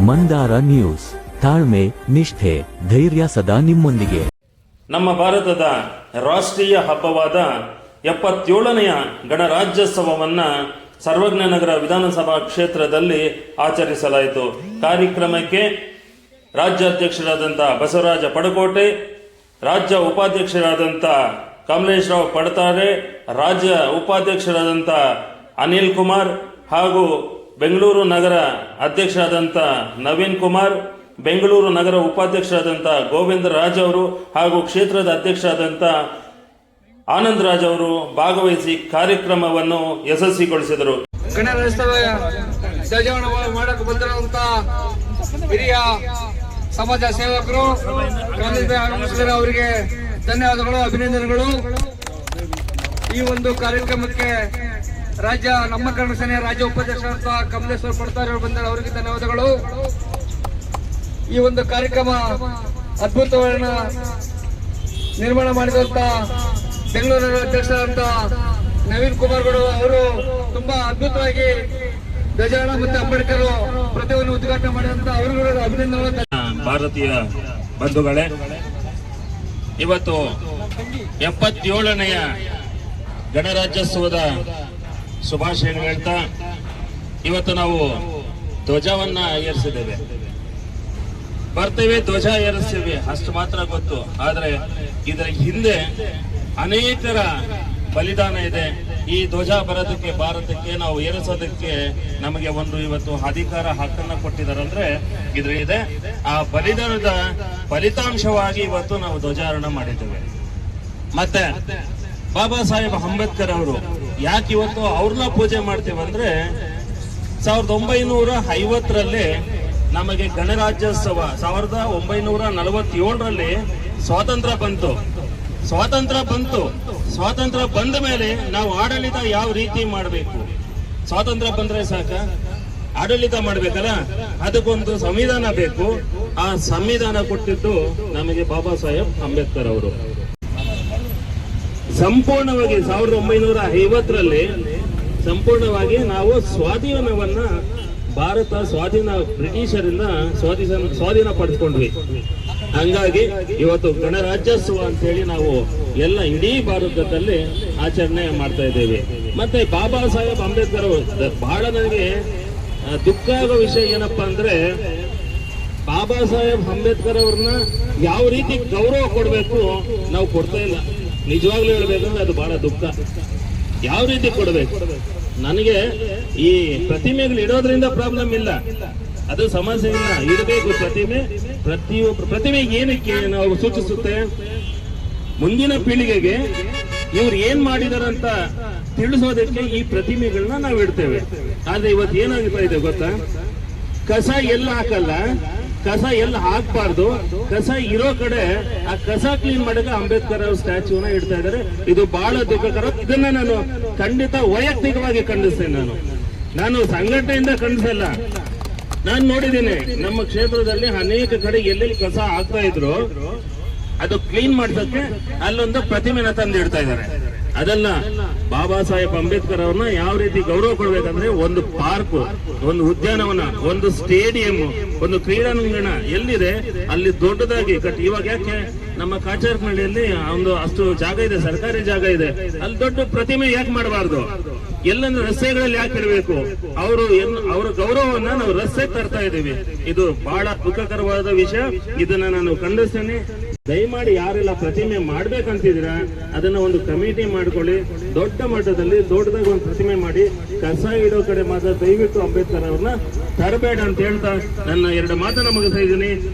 Mandara news, ತಾಳ್ಮೆ, ನಿಷ್ಠೆ, ಧೈರ್ಯ ಸದಾ ನಿಮ್ಮೊಂದಿಗೆ. ನಮ್ಮ ಭಾರತದ ರಾಷ್ಟ್ರೀಯ ಹಬ್ಬವಾದ 77ನೆಯ ಗಣರಾಜ್ಯೋತ್ಸವವನ್ನು ಸರ್ವಜ್ಞನಗರ ವಿಧಾನಸಭಾ ಕ್ಷೇತ್ರದಲ್ಲಿ ಆಚರಿಸಲಾಯಿತು. ಕಾರ್ಯಕ್ರಮಕ್ಕೆ ರಾಜ್ಯಾಧ್ಯಕ್ಷರಾದಂಥ ಬಸವರಾಜ ಪಡಕೋಟೆ, ರಾಜ್ಯ ಉಪಾಧ್ಯಕ್ಷರಾದಂಥ ಕಮಲೇಶ್ ರಾವ್ ಪಡ್ತಾರೆ, ರಾಜ್ಯ ಉಪಾಧ್ಯಕ್ಷರಾದಂಥ ಅನಿಲ್ ಕುಮಾರ್ ಹಾಗೂ ಬೆಂಗಳೂರು ನಗರ ಅಧ್ಯಕ್ಷರಾದಂಥ ನವೀನ್ ಕುಮಾರ್, ಬೆಂಗಳೂರು ನಗರ ಉಪಾಧ್ಯಕ್ಷರಾದಂಥ ಗೋವಿಂದ ರಾಜ್ ಅವರು ಹಾಗೂ ಕ್ಷೇತ್ರದ ಅಧ್ಯಕ್ಷರಾದಂಥ ಆನಂದ್ ರಾಜ್ ಅವರು ಭಾಗವಹಿಸಿ ಕಾರ್ಯಕ್ರಮವನ್ನು ಯಶಸ್ವಿಗೊಳಿಸಿದರು. ಗಣರಾಜ್ಯೋತ್ಸವ ಧ್ವಜಾರೋಹಣ ಮಾಡಕ್ಕೆ ಬಂದಿರುವಂತ ಹಿರಿಯ ಸಮಾಜ ಸೇವಕರು ಅವರಿಗೆ ಧನ್ಯವಾದಗಳು, ಅಭಿನಂದನೆಗಳು. ಈ ಒಂದು ಕಾರ್ಯಕ್ರಮಕ್ಕೆ ನಮ್ಮ ಕನ್ನಡ ಸೇನೆಯ ರಾಜ್ಯ ಉಪಾಧ್ಯಕ್ಷರಾದ ಕಮಲೇಶ್ವರ್ ಪಡ್ತಾರೆ ಬಂದ ಅವರಿಗೆ ಧನ್ಯವಾದಗಳು. ಈ ಒಂದು ಕಾರ್ಯಕ್ರಮ ಅದ್ಭುತವನ್ನು ನಿರ್ಮಾಣ ಮಾಡಿದಂತ ಬೆಂಗಳೂರಿನ ಅಧ್ಯಕ್ಷರಾದಂತ ನವೀನ್ ಕುಮಾರ್ ಅವರು ತುಂಬಾ ಅದ್ಭುತವಾಗಿ ಧ್ವಜಾರೋಹಣ ಮತ್ತು ಅಂಬೇಡ್ಕರ್ ಪ್ರತಿಯನ್ನು ಉದ್ಘಾಟನೆ ಮಾಡಿದಂತ ಅವರುಗಳ ಅಭಿನಂದನೆಗಳು. ಭಾರತೀಯ ಬಂಧುಗಳೇ, ಇವತ್ತು 77ನೆಯ ಗಣರಾಜ್ಯೋತ್ಸವದ ಶುಭಾಶಯಗಳು ಹೇಳ್ತಾ ಇವತ್ತು ನಾವು ಧ್ವಜವನ್ನ ಏರಿಸಿದ್ದೇವೆ. ಬರ್ತೇವೆ, ಧ್ವಜ ಏರಿಸ್ತೀವಿ, ಅಷ್ಟು ಮಾತ್ರ ಗೊತ್ತು. ಆದರೆ ಇದರ ಹಿಂದೆ ಅನೇಕರ ಬಲಿದಾನ ಇದೆ. ಈ ಧ್ವಜ ಬರೋದಕ್ಕೆ, ಭಾರತಕ್ಕೆ ನಾವು ಏರಿಸೋದಕ್ಕೆ ನಮಗೆ ಒಂದು ಇವತ್ತು ಅಧಿಕಾರ ಹಕ್ಕನ್ನ ಕೊಟ್ಟಿದ್ದಾರಂದ್ರೆ ಇದ್ರ ಇದೆ. ಆ ಬಲಿದಾನದ ಫಲಿತಾಂಶವಾಗಿ ಇವತ್ತು ನಾವು ಧ್ವಜಾರೋಹಣ ಮಾಡಿದ್ದೇವೆ. ಮತ್ತೆ ಬಾಬಾ ಸಾಹೇಬ್ ಅಂಬೇಡ್ಕರ್ ಅವರು ಯಾಕೆ ಇವತ್ತು ಅವ್ರನ್ನ ಪೂಜೆ ಮಾಡ್ತೇವೆ ಅಂದ್ರೆ 1950ರಲ್ಲಿ ನಮಗೆ ಗಣರಾಜ್ಯೋತ್ಸವ, 1947ರಲ್ಲಿ ಸ್ವಾತಂತ್ರ್ಯ ಬಂತು. ಸ್ವಾತಂತ್ರ್ಯ ಬಂದ ಮೇಲೆ ನಾವು ಆಡಳಿತ ಯಾವ ರೀತಿ ಮಾಡಬೇಕು, ಸ್ವಾತಂತ್ರ್ಯ ಬಂದ್ರೆ ಸಾಕ, ಆಡಳಿತ ಮಾಡ್ಬೇಕಲ್ಲ, ಅದಕ್ಕೊಂದು ಸಂವಿಧಾನ ಬೇಕು. ಆ ಸಂವಿಧಾನ ಕೊಟ್ಟಿದ್ದು ನಮಗೆ ಬಾಬಾ ಸಾಹೇಬ್ ಅಂಬೇಡ್ಕರ್ ಅವರು. ಸಂಪೂರ್ಣವಾಗಿ 1950ರಲ್ಲಿ ಸಂಪೂರ್ಣವಾಗಿ ನಾವು ಸ್ವಾಧೀನವನ್ನ ಭಾರತ ಬ್ರಿಟಿಷರಿಂದ ಸ್ವಾಧೀನ ಪಡೆದುಕೊಂಡ್ವಿ. ಹಂಗಾಗಿ ಇವತ್ತು ಗಣರಾಜ್ಯೋತ್ಸವ ಅಂತ ಹೇಳಿ ನಾವು ಎಲ್ಲ ಇಡೀ ಭಾರತದಲ್ಲಿ ಆಚರಣೆ ಮಾಡ್ತಾ ಇದ್ದೇವೆ. ಮತ್ತೆ ಬಾಬಾ ಸಾಹೇಬ್ ಅಂಬೇಡ್ಕರ್ ಬಹಳ ನನಗೆ ದುಃಖ ಆಗೋ ವಿಷಯ ಏನಪ್ಪಾ ಅಂದ್ರೆ, ಬಾಬಾ ಸಾಹೇಬ್ ಅಂಬೇಡ್ಕರ್ ಅವ್ರನ್ನ ಯಾವ ರೀತಿ ಗೌರವ ಕೊಡ್ಬೇಕು ನಾವು ಕೊಡ್ತಾ ಇಲ್ಲ. ನಿಜವಾಗ್ಲೂ ಹೇಳ್ಬೇಕಂದ್ರೆ ಅದು ಬಹಳ ದುಃಖ. ಯಾವ ರೀತಿ ಕೊಡ್ಬೇಕು? ನನಗೆ ಈ ಪ್ರತಿಮೆಗಳು ಇಡೋದ್ರಿಂದ ಪ್ರಾಬ್ಲಮ್ ಇಲ್ಲ, ಅದು ಸಮಸ್ಯೆ ಇಲ್ಲ. ಇಡಬೇಕು ಪ್ರತಿಮೆ ಏನಕ್ಕೆ ನಾವು ಸೂಚಿಸುತ್ತೆ, ಮುಂದಿನ ಪೀಳಿಗೆಗೆ ಇವ್ರು ಏನ್ ಮಾಡಿದಾರಂತ ತಿಳಿಸೋದಕ್ಕೆ ಈ ಪ್ರತಿಮೆಗಳನ್ನ ನಾವು ಇಡ್ತೇವೆ. ಆದ್ರೆ ಇವತ್ತು ಏನಾಗ್ತಾ ಇದೆ ಗೊತ್ತಾ, ಕಸ ಎಲ್ಲ ಹಾಕಲ್ಲ, ಕಸ ಎಲ್ಲ ಹಾಕ್ಬಾರ್ದು, ಕಸ ಇರೋ ಕಡೆ ಆ ಕಸ ಕ್ಲೀನ್ ಮಾಡಕ್ಕೆ ಅಂಬೇಡ್ಕರ್ ಅವ್ರ ಸ್ಟ್ಯಾಚ್ಯೂನ ಇಡ್ತಾ ಇದ್ದಾರೆ. ಇದು ಬಹಳ ದುಃಖಕರ. ಇದನ್ನ ನಾನು ಖಂಡಿತ ವೈಯಕ್ತಿಕವಾಗಿ ಖಂಡಿಸ್ತೇನೆ. ನಾನು ಸಂಘಟನೆಯಿಂದ ಖಂಡಿಸಲ್ಲ. ನಾನು ನೋಡಿದ್ದೀನಿ ನಮ್ಮ ಕ್ಷೇತ್ರದಲ್ಲಿ ಅನೇಕ ಕಡೆ ಎಲ್ಲೆಲ್ಲಿ ಕಸ ಹಾಕ್ತಾ ಇದ್ರು ಅದು ಕ್ಲೀನ್ ಮಾಡ್ಸಕ್ಕೆ ಅಲ್ಲೊಂದು ಪ್ರತಿಮೆನ ತಂದು ಇಡ್ತಾ ಇದ್ದಾರೆ. ಅದಲ್ಲ, ಬಾಬಾ ಸಾಹೇಬ್ ಅಂಬೇಡ್ಕರ್ ಅವ್ರನ್ನ ಯಾವ ರೀತಿ ಗೌರವ ಕೊಡ್ಬೇಕಂದ್ರೆ, ಒಂದು ಪಾರ್ಕ್, ಒಂದು ಉದ್ಯಾನವನ, ಒಂದು ಸ್ಟೇಡಿಯಂ, ಒಂದು ಕ್ರೀಡಾಂಗಣ ಎಲ್ಲಿದೆ ಅಲ್ಲಿ ದೊಡ್ಡದಾಗಿ ಕಟ್ಟಿ. ಇವಾಗ ಯಾಕೆ ನಮ್ಮ ಕಾಚಾರನಹಳ್ಳಿಯಲ್ಲಿ ಒಂದು ಅಷ್ಟು ಜಾಗ ಇದೆ, ಸರ್ಕಾರಿ ಜಾಗ ಇದೆ, ಅಲ್ಲಿ ದೊಡ್ಡ ಪ್ರತಿಮೆ ಯಾಕೆ ಮಾಡಬಾರ್ದು? ಎಲ್ಲಂದ್ರೆ ರಸ್ತೆಗಳಲ್ಲಿ ಯಾಕೆ ಇಡಬೇಕು? ಅವರ ಗೌರವವನ್ನ ನಾವು ರಸ್ತೆಗೆ ತರ್ತಾ ಇದ್ದೀವಿ. ಇದು ಬಹಳ ದುಃಖಕರವಾದ ವಿಷಯ. ಇದನ್ನ ನಾನು ಖಂಡಿಸ್ತೇನೆ. ದಯಮಾಡಿ ಯಾರೆಲ್ಲ ಪ್ರತಿಮೆ ಮಾಡ್ಬೇಕಂತಿದ್ದೀರಾ ಅದನ್ನ ಒಂದು ಕಮಿಟಿ ಮಾಡ್ಕೊಳ್ಳಿ. ದೊಡ್ಡ ಮಟ್ಟದಲ್ಲಿ ದೊಡ್ಡದಾಗಿ ಒಂದು ಪ್ರತಿಮೆ ಮಾಡಿ, ಕಸ ಇಡೋ ಕಡೆ ಮಾತ್ರ ದಯವಿಟ್ಟು ಅಂಬೇಡ್ಕರ್ ಅವ್ರನ್ನ ತರಬೇಡ ಅಂತ ಹೇಳ್ತಾ ನನ್ನ 2 ಮಾತನ್ನ ಮುಗಿಸ್ತಾ ಇದ್ದೀನಿ.